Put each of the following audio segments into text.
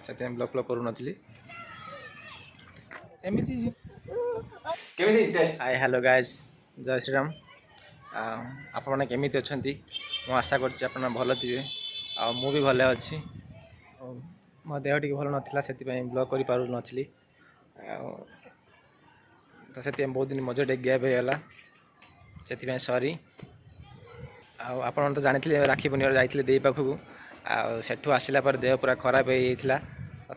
से blog blog करू नथली एमिति केमिति टेस्ट हाय हेलो गाइस जय श्री राम आप मैंने केमिति अछंती मु आशा करछि आप भल थिबे आ मु भी भले अछि मो देह टी भल नथिला सेति पय ब्लॉग करि पारु नथली तो सेति बहुत दिन मजे टे गैप हेला सेति पय सॉरी आप तो जानी राखी पूर्णिमा जाइए दे पाखक आठू आसला पर देह पूरा खराब होता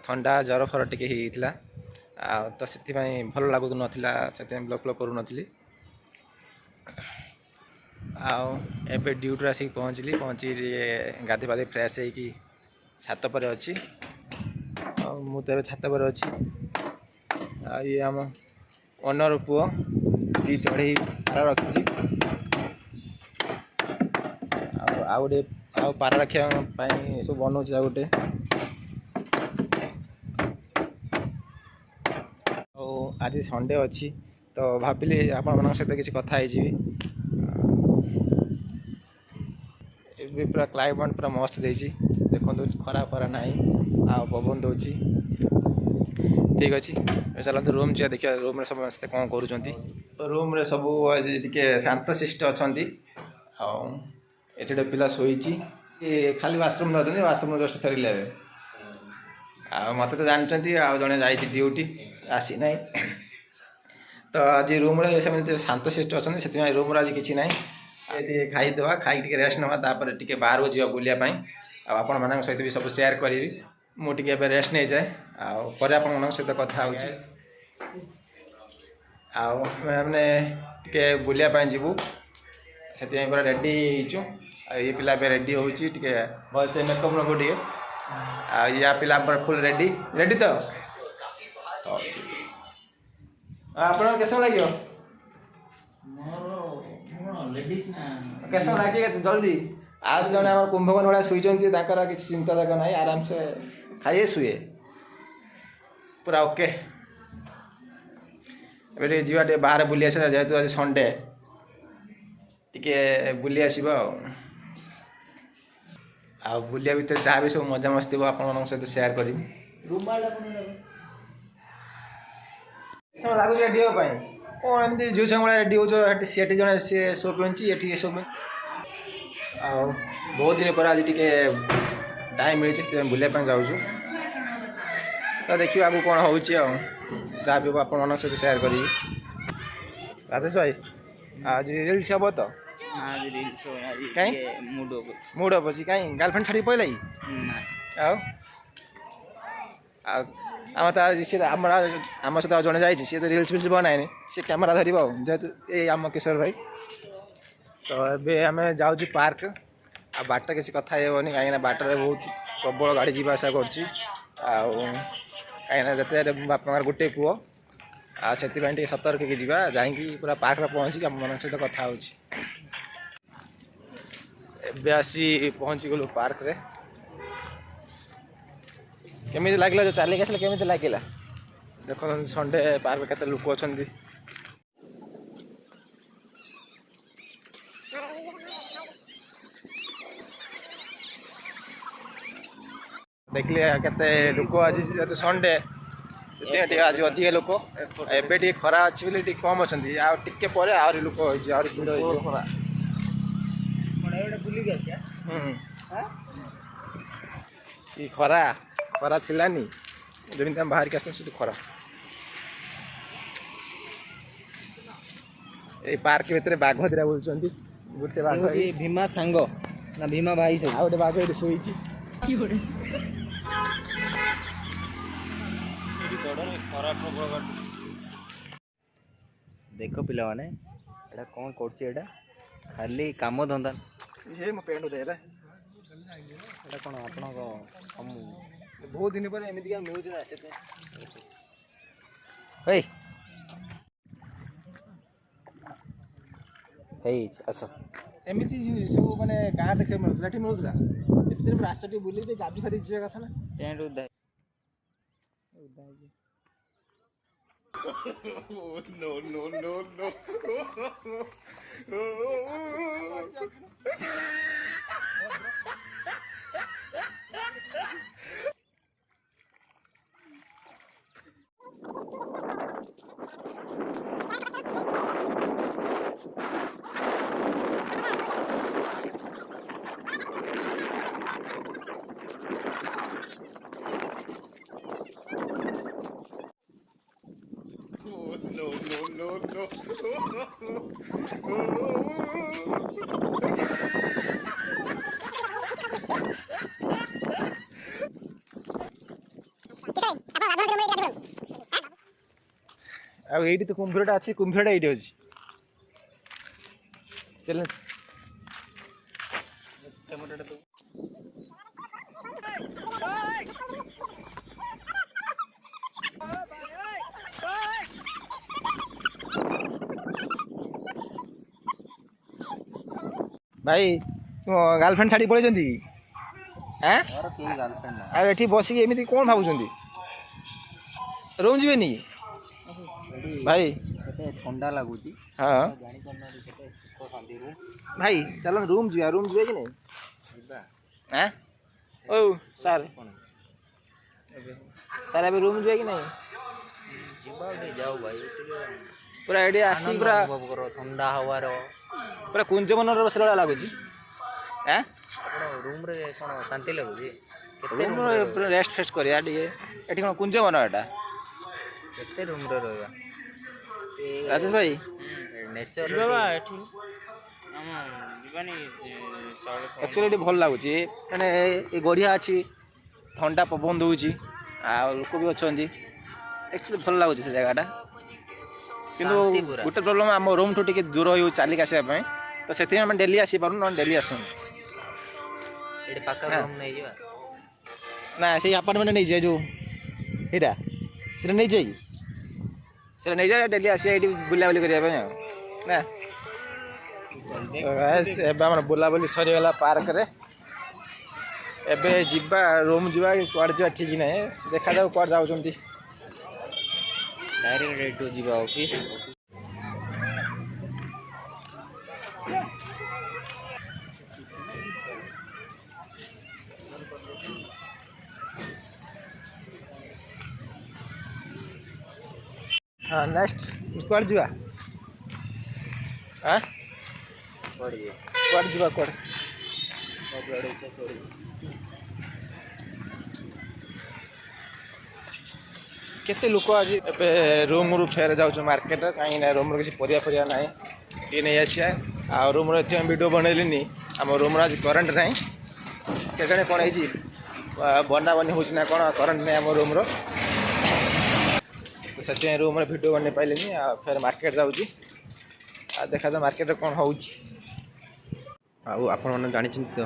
थंडा जर फर टे होता तो से भल लगू नाला से ब्लॉग ब्लॉग करू नथली आबे ड्यूटी आसिक पहुँचली पहुँची गाधे पाधे फ्रेश होगी छात पर अच्छी मु तो छात पर अच्छी ये आम ओनर पुओ ये चढ़ई रखी आ गोटे पारा रखा सब बनाऊँ गोटे आज संडे अच्छी तो भाविली आपण सहित किसी कथा हो पूरा क्लाइमेट पूरा मस्त देती देखो खरा खरा ना आ पवन दौर ठीक अच्छे चलते रूम जा देखिए रूम समस्त कौन कर रूम रे सब टे शांत शिष्ट अच्छा ये पिला शोची खाली वाशरूम अच्छे वाशरूम जस्ट फेरिले मत तो जानते जड़े जा ड्यूटी आसी ना तो आज रूम रे शांत शिष्ट अच्छा से रूम आज किसी ना खाईदे खाई रेस्ट ना टे बाहर को जा बुलायापी आपण मान सहित भी सब सेयार करी मुझे रेस्ट नहीं जाए आपण सहित कथा आने टे बुलायापी जीवु से पूरा रेडी हो ये पिला रेडी होती भल से मेकअप नबू टे या पिला फुल रेडी रेडी तो आप कैसे लगे कैसे लगे जल्दी आज जड़े कुंभकर्ण भाया शुई कि चिंता जाक ना आराम से खाइए शुए पूरा ओके ए जीवा बाहर बुली आस जेहेतु आज संडे टिके बुली आसब आ बुलिया भितर जहाँ भी सब मजा मस्ती आप सहित सेयार करी लगुच रेडी हाँपाई कौन एमती झील छुआ रेडी हो सी जड़े सी शो पी ये शो बहुत दिन पर आज टे टाइम मिली बुलायापी जाऊँ तो देखिए आगे कौन हो जहाँ भी आप सहित सेयार करी राजेश भाई आज रिल्स हम तो मूड अफ अच्छी कहीं गर्लफ्रेंड छाड़ी पहले आम सहित जड़े जाइए सी तो रिल्स फिल्स बनाए सी कैमेरा धर जेहेतु ये आम किशोर भाई तो ये आम जाऊँ पार्क आ बाट किसी कथा हेनी कहीं बाटर बहुत प्रबल गाड़ी जावासा कर बापा गोटे पुओ से सतर्क जा पूरा पार्क में पहुँची आम मन सहित कथा हो आसी पहुँची गलु पार्क रे केमी लगे जो चलिक आसले केमी लगे देख संडे पार्क केते लोक अच्छा देखिए केते लोक आज संडे आज अधिक लोक एबे खरा अच्छी बोली कम अच्छा टे पर आहरी लोक खरा खरा थिलानी जमी बाहर के आस खरा ये पार्क भितर बाघ दिरा बोलुं गोटे बाघ भीमा सांग ना भीमा भाई सब गोटे बाघ ये शोची देख पिला माने एटा कौन करछि एटा खाली काम धंदा ये मो पेंट देला एटा कौन आपण को हम बहुत दिन पर एमिति का मिलु ना से हे हे अच्छा एमिति सब माने गाँ देखे मिलुला ठी मिलुला एते दिन रास्ता टी बुली दे गादी फादी जे कथा ना टेंट उदा no no no no ଆଉ ଏଇଠି ତ କୁମ୍ଭୀରଟା ଅଛି, କୁମ୍ଭୀରଟା ଏଇଠି ଅଛି। ଚାଲ ଭାଇ ଗାର୍ଲଫ୍ରେଣ୍ଡ ଛାଡ଼ି ପଳେଇଛନ୍ତି ଆଁ? ମୋର କେହି ଗାର୍ଲଫ୍ରେଣ୍ଡ ନାହିଁ। ଆଉ ଏଠି ବସିକି ଏମିତି କ'ଣ ଭାବୁଛନ୍ତି? ରୁମ୍ ଯିବେନି ଏଠି ଭାଇ? କେତେ ଥଣ୍ଡା ଲାଗୁଛି, ହଁ ଜାଣିପାରୁନାହାନ୍ତି କେତେ ସୁଖ ଶାନ୍ତି ରୁମ୍। ଭାଇ ଚାଲ ରୁମ୍ ଯିବା, ରୁମ୍ ଯିବେ କି ନାଇଁ? ଯିବା ଆଁ ଓ ସାର୍ କ'ଣ ଏବେ ସାର୍ ଏବେ ରୁମ୍ ଯିବେ କି ନାଇଁ? ଯିବା ଟିକେ ଯାଉ ଭାଇ, ଟିକେ ପୁରା ଏଠି ଆସି ଆନନ୍ଦ ପୁରା ଅନୁଭବ କର ଥଣ୍ଡା ହାୱାର। ପୁରା କୁଞ୍ଜବନର ବସିଲା ଭଳିଆ ଲାଗୁଛି। ଆଁ ଆପଣ ରୁମ୍ରେ କ'ଣ ଶାନ୍ତି ଲାଗୁଛି? କେତେ ରୁମ୍ ରୁମ୍ରେ ପୁରା ରେଷ୍ଟ ଫେଷ୍ଟ କରିବା ଟିକେ। ଏଠି କ'ଣ କୁଞ୍ଜବନ ଏଟା? କେତେ ରୁମ୍ରେ ରହିବା? ରାଜେଶ ଭାଇ ନେଚର ଏଠି ଯିବାନି ଚାଉଳ ଆକ୍ଚୁଆଲି ଏଠି ଭଲ ଲାଗୁଛି, ମାନେ ଏ ଗଢ଼ିଆ ଅଛି, ଥଣ୍ଡା ପବନ ଦେଉଛି, ଆଉ ଲୋକ ବି ଅଛନ୍ତି। ଆକ୍ଚୁଆଲି ଭଲ ଲାଗୁଛି ସେ ଜାଗାଟା। କିନ୍ତୁ ଶାନ୍ତି ପୁରା। ଗୋଟେ ପ୍ରୋବ୍ଲେମ୍, ଆମ ରୁମ୍ଠୁ ଟିକେ ଦୂର ହେଉଛି ଚାଲିକି ଆସିବା ପାଇଁ, ତ ସେଥିପାଇଁ ଆମେ ଡେଲି ଆସିପାରୁନୁ, ନହେଲେ ଡେଲି ଆସୁନୁ। ଏଠି ପାଖା ହଁ। ରୁମ୍ ନେଇଯିବା। ନା ସେଇ ଆପାର୍ଟମେଣ୍ଟ ନେଇଯିବା, ଯେଉଁ ଏଇଟା ସେଟା ନେଇଯିବା କି? ସେଟା ନେଇଯିବା, ଡେଲି ଆସିବା ଏଇଠି ବୁଲାବୁଲି କରିବା ପାଇଁ ଆଉ ନା। ଏବେ ଆମର ବୁଲାବୁଲି ସରିଗଲା ପାର୍କରେ। ଏବେ ଯିବା ରୁମ୍ ଯିବା କି କୁଆଡ଼େ ଯିବା ଠିକ୍ ନାହିଁ, ଦେଖାଯାଉ କୁଆଡ଼େ ଯାଉଛନ୍ତି। ଡାଇରେକ୍ଟ ଏଠୁ ଯିବା ଅଫିସ୍। ହଁ ନେକ୍ସଟ କୁଆଡ଼େ ଯିବା? ଆଁ କୁଆଡ଼େ ଯିବା? କୁଆଡ଼େ ଯିବା କୁଆଡ଼େ? ଯୁଆଡ଼େ ଇଚ୍ଛା ଚଳିବ। କେତେ ଲୋକ ଆଜି ଏବେ ରୁମ୍ରୁ ଫେର ଯାଉଛୁ ମାର୍କେଟରେ, କାହିଁକିନା ରୁମ୍ରେ କିଛି ପରିବା ଫରିବା ନାହିଁ, ଟିକେ ନେଇ ଆସିବା। ଆଉ ରୁମ୍ର ଏଥିପାଇଁ ଭିଡ଼ିଓ ବନେଇଲିନି, ଆମ ରୁମ୍ର ଆଜି କରେଣ୍ଟ ନାହିଁ। କେଜାଣି କ'ଣ ହେଇଛି, ବନାବନି ହେଉଛି ନା କ'ଣ, କରେଣ୍ଟ ନାହିଁ ଆମ ରୁମ୍ର, ତ ସେଥିପାଇଁ ରୁମ୍ରେ ଭିଡ଼ିଓ ବନେଇ ପାଇଲିନି। ଆଉ ଫେର ମାର୍କେଟ ଯାଉଛି, ଆଉ ଦେଖାଯାଉ ମାର୍କେଟରେ କ'ଣ ହେଉଛି। ଆଉ ଆପଣମାନେ ଜାଣିଛନ୍ତି ତ,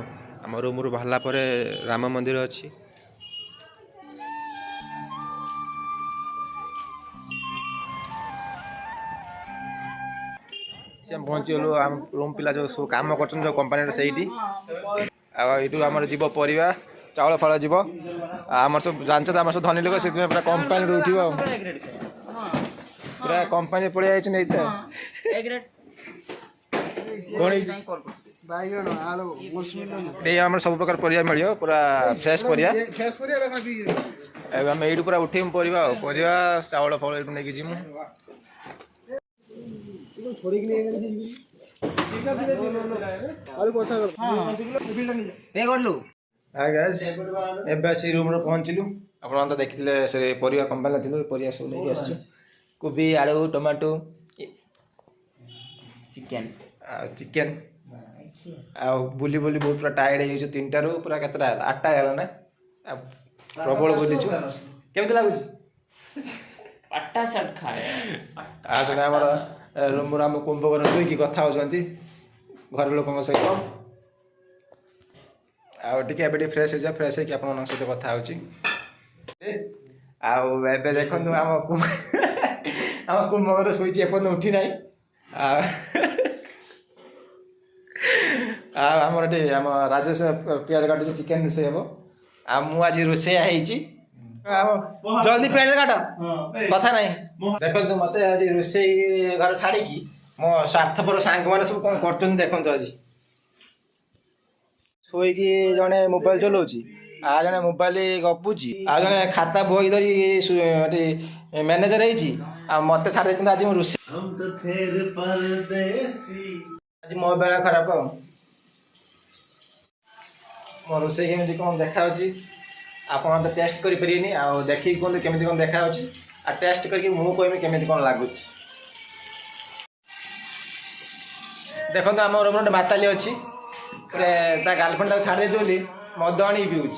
ଆମ ରୁମ୍ରୁ ବାହାରିଲା ପରେ ରାମ ମନ୍ଦିର ଅଛି। ସେ ପହଞ୍ଚିଗଲୁ, ଆମ ରୁମ୍ ପିଲା ଯେଉଁ ସବୁ କାମ କରୁଛନ୍ତି ଯେଉଁ କମ୍ପାନୀର ସେଇଠି। ଆଉ ଏଇଠୁ ଆମର ଯିବ ପରିବା, ଚାଉଳ ଫାଳ ଯିବ। ଆମର ସବୁ ଜାଣିଛ ତ, ଆମର ସବୁ ଧନୀ ଲୋକ, ସେଥିପାଇଁ ପୁରା କମ୍ପାନୀରୁ ଉଠିବ ଆଉ। ପୁରା କମ୍ପାନୀ ପଳେଇ ଯାଇଛୁ ନେଇ ତ। କ'ଣ ହେଇଛି? ଏଇ ଆମର ସବୁ ପ୍ରକାର ପରିବା ମିଳିବ, ପୁରା ଫ୍ରେଶ୍ ପରିବା। ଏବେ ଆମେ ଏଇଠୁ ପୁରା ଉଠେଇମୁ ପରିବା, ଆଉ ପରିବା ଚାଉଳ ଫଳ ଏଇଠୁ ନେଇକି ଯିମୁ। ଏବେ ଆସି ରୁମ୍ରେ ପହଞ୍ଚିଲୁ। ଆପଣ ତ ଦେଖିଥିଲେ, ସେ ପରିବା କମ୍ପାନୀରେ ଥିଲୁ, ପରିବା ସବୁ ନେଇକି ଆସିଛୁ। କୋବି, ଆଳୁ, ଟମାଟୋ, ଚିକେନ୍ ଆଉ ବୁଲି ବୁଲି ବହୁତ ପୁରା ଟାୟାର୍ଡ ହେଇଯାଇଛୁ। 3ଟାରୁ ପୁରା କେତେଟା ହେଲା, 8ଟା ହେଲା ନା, ଆଉ ପ୍ରବଳ ବୁଲିଛୁ। କେମିତି ଲାଗୁଛି? ଆଉ ଜଣେ ଆମର ରୁମ୍ରୁ ଆମ କୁମ୍ଭକର୍ଣ୍ଣ ଶୋଇକି କଥା ହେଉଛନ୍ତି ଘର ଲୋକଙ୍କ ସହିତ। ଆଉ ଟିକେ ଏବେ ଟିକେ ଫ୍ରେଶ୍ ହେଇଯିବା, ଫ୍ରେଶ୍ ହେଇକି ଆପଣମାନଙ୍କ ସହିତ କଥା ହେଉଛି। ଆଉ ଏବେ ଦେଖନ୍ତୁ ଆମ କୁମ୍ଭକର୍ଣ୍ଣ ଶୋଇଛି, ଏପର୍ଯ୍ୟନ୍ତ ଉଠି ନାହିଁ। ଆଉ ଆମର ଏଠି ଆମ ରାଜେଶ ପିଆଜ କାଟୁଛି, ଚିକେନ୍ ରୋଷେଇ ହେବ। ଆଉ ମୁଁ ଆଜି ରୋଷେଇଆ ହେଇଛି। ଜଲ୍ଦି ପିଆଜ କାଟ, କଥା ନାହିଁ। ଦେଖନ୍ତୁ ମତେ ଆଜି ରୋଷେଇ ଘର ଛାଡ଼ିକି ମୋ ସ୍ୱାର୍ଥପର ସାଙ୍ଗମାନେ ସବୁ କ'ଣ କରୁଛନ୍ତି ଦେଖନ୍ତୁ। ଆଜି ଶୋଇକି ଜଣେ ମୋବାଇଲ ଚଲାଉଛି, ଆଉ ଜଣେ ମୋବାଇଲ ଗପୁଛି, ଆଉ ଜଣେ ଖାତା ବହି ଧରି ଏଠି ମ୍ୟାନେଜର ହେଇଛି। ଆଉ ମତେ ଛାଡ଼ି ଦେଇଛନ୍ତି ଆଜି ମୁଁ ରୋଷେଇ। ଆଜି ମୋ ବେଳା ଖରାପ। ଆଉ ମୋ ରୋଷେଇ କେମିତି କ'ଣ ଦେଖାଯାଉଛି ଆପଣ ତ ଟେଷ୍ଟ କରିପାରିବେନି, ଆଉ ଦେଖିକି କୁହନ୍ତୁ କେମିତି କ'ଣ ଦେଖାଯାଉଛି, ଆଉ ଟେଷ୍ଟ କରିକି ମୁଁ କହିବି କେମିତି କ'ଣ ଲାଗୁଛି। देखो आम रूम गोटे माताली अच्छी ता गर्लफ्रेंड ताको छाड़ी बोली मद आनी पिऊँच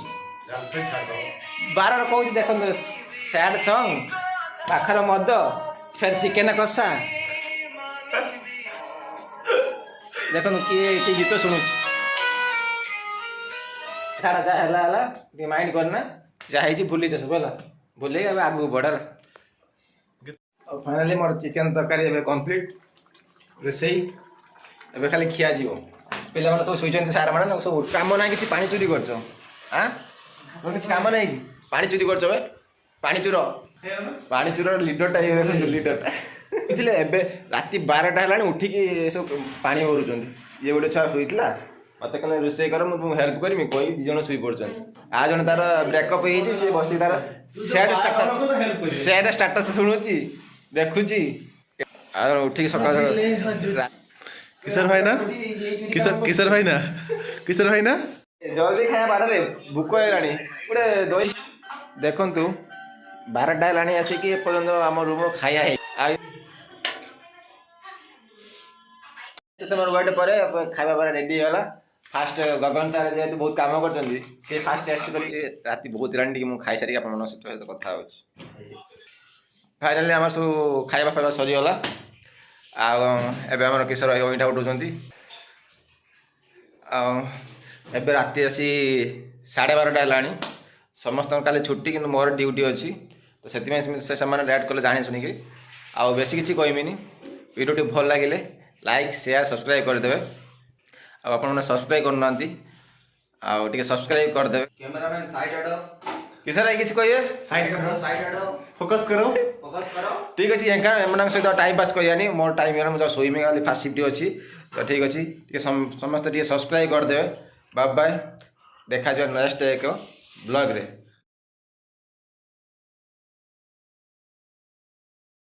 बार कौच देख सैड सॉन्ग पाखर मद फिर चिकेन कषा देख किए गीत शुणु छाड़ा जहाँ माइंड करना जहाँ भूली सब है भूल आगू बढ़ फाइनाली मोर चिकेन तरकारी कंप्लीट रोसई ए खाली खिया जीव पे सब शुई सार मैंने सब कम ना कि पानी चोरी कर किसी कम ना कि पानी चोरी कर पानी चोर लीडरटा लीडरटा ए राति 12टा है उठिकी सब पानी भरुं ये गोटे छुआ शुईला मत कहले रोसई कर मुझे हेल्प करमी कही दी जन शुई पड़ आ जन तार ब्रेकअप हो बस तार सैड स्टाटस शुणुची देखुची उठिक सकाल किशोर भाई ना किशोर भाई ना किशोर भाई ना जल्दी खाया बारे भूक है गोटे दही देखु 12टा है आसिक एपर्तंत आम रूम खाया है समय वेट पर खाଇବା पर रेडी होगा फास्ट गगन सार जेहतु बहुत काम कर फास्ट टेस्ट कर राति बहुत रानी मुझे खाई सारी आप सहित कथा फाइनाली आम सब खाଇବା फाइवा सरीगला आम किशोर भाई अईटा उठाऊँ एबे राति आसी 12:30 है समस्त काले छुट्टी कि मोर ड्यूटी अच्छी तो से लेट कले जाणी शुणिक आ बेसी किसी कहमिनी वीडियो भल लगे लाइक शेयर सब्सक्राइब करदे आपने सब्सक्राइब करना टे सब्सक्राइब करदे कैमरामैन साइड हटो किशोर भाई किसी कहिए साइड हटो फोकस करो ठीक अच्छे एम सहित टाइम पास कहियानी मोर टाइम है मुझे शोमी गली फास्ट शिफ्ट अच्छी तो ठीक अच्छे समस्त सब्सक्राइब करदे बाय बाय देखा नेक्स्ट एक ब्लॉग रे।